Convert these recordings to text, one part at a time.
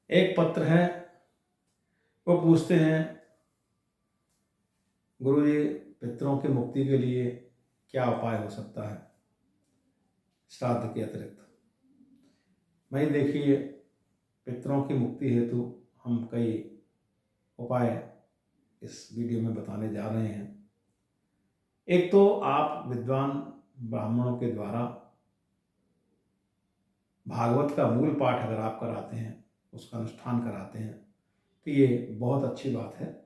एक पत्र है, वो पूछते हैं, गुरुजी पितरों की मुक्ति के लिए क्या उपाय हो सकता है श्राद्ध के अतिरिक्त। भाई देखिए, पितरों की मुक्ति हेतु हम कई उपाय इस वीडियो में बताने जा रहे हैं। एक तो आप विद्वान ब्राह्मणों के द्वारा भागवत का मूल पाठ अगर आप कराते हैं, उसका अनुष्ठान कराते हैं, तो ये बहुत अच्छी बात है।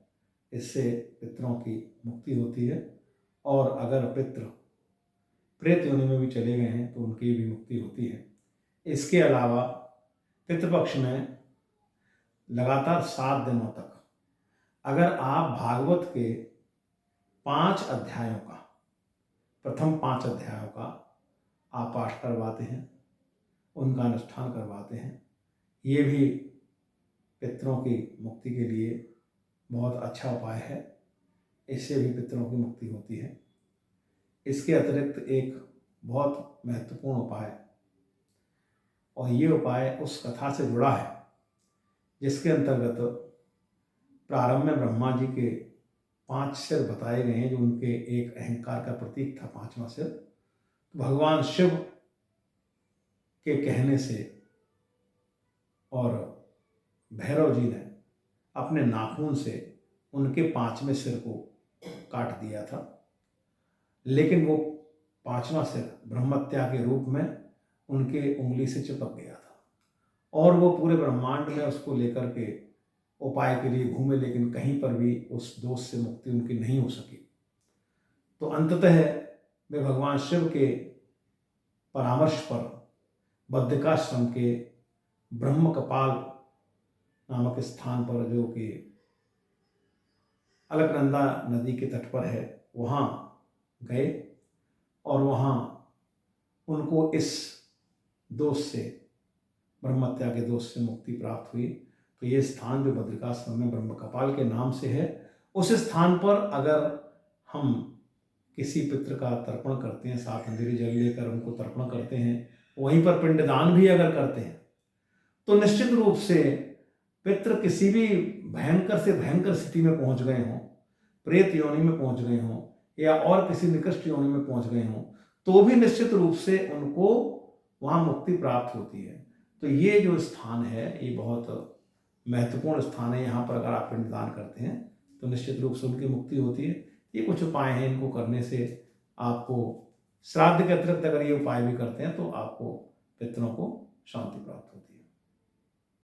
इससे पितरों की मुक्ति होती है। और अगर पितृ प्रेत योनि में भी चले गए हैं तो उनकी भी मुक्ति होती है। इसके अलावा पितृपक्ष में लगातार 7 दिनों तक अगर आप भागवत के 5 अध्यायों का, प्रथम 5 अध्यायों का आप पाठ करवाते हैं, उनका अनुष्ठान करवाते हैं, ये भी पितरों की मुक्ति के लिए बहुत अच्छा उपाय है। इससे भी पितरों की मुक्ति होती है। इसके अतिरिक्त एक बहुत महत्वपूर्ण उपाय, और ये उपाय उस कथा से जुड़ा है जिसके अंतर्गत प्रारंभ में ब्रह्मा जी के 5 सिर बताए गए हैं, जो उनके एक अहंकार का प्रतीक था 5वां सिर। तो भगवान शिव के कहने से और भैरव जी ने अपने नाखून से उनके 5वें सिर को काट दिया था, लेकिन वो 5वां सिर ब्रह्मत्या के रूप में उनके उंगली से चिपक गया था और वो पूरे ब्रह्मांड में उसको लेकर के उपाय के लिए घूमे, लेकिन कहीं पर भी उस दोष से मुक्ति उनकी नहीं हो सकी। तो अंततः वे भगवान शिव के परामर्श पर बद्रिकाश्रम के ब्रह्म कपाल नामक स्थान पर, जो कि अलकनंदा नदी के तट पर है, वहाँ गए और वहाँ उनको इस दोष से, ब्रह्मत्या के दोष से मुक्ति प्राप्त हुई। तो ये स्थान जो बद्रिकाश्रम में ब्रह्म कपाल के नाम से है, उस स्थान पर अगर हम किसी पितृ का तर्पण करते हैं, 7 अंजलि जल लेकर उनको तर्पण करते हैं, वहीं पर पिंडदान भी अगर करते हैं, तो निश्चित रूप से पितृ किसी भी भयंकर से भयंकर स्थिति में पहुंच गए हों, प्रेत योनि में पहुंच गए हों या और किसी निकृष्ट योनि में पहुंच गए हों, तो भी निश्चित रूप से उनको वहाँ मुक्ति प्राप्त होती है। तो ये जो स्थान है, ये बहुत महत्वपूर्ण स्थान है। यहाँ पर अगर आप पिंडदान करते हैं तो निश्चित रूप से उनकी मुक्ति होती है। ये कुछ उपाय हैं, इनको करने से आपको श्राद्ध के अतिरिक्त अगर ये उपाय भी करते हैं तो आपको पितरों को शांति प्राप्त होती है।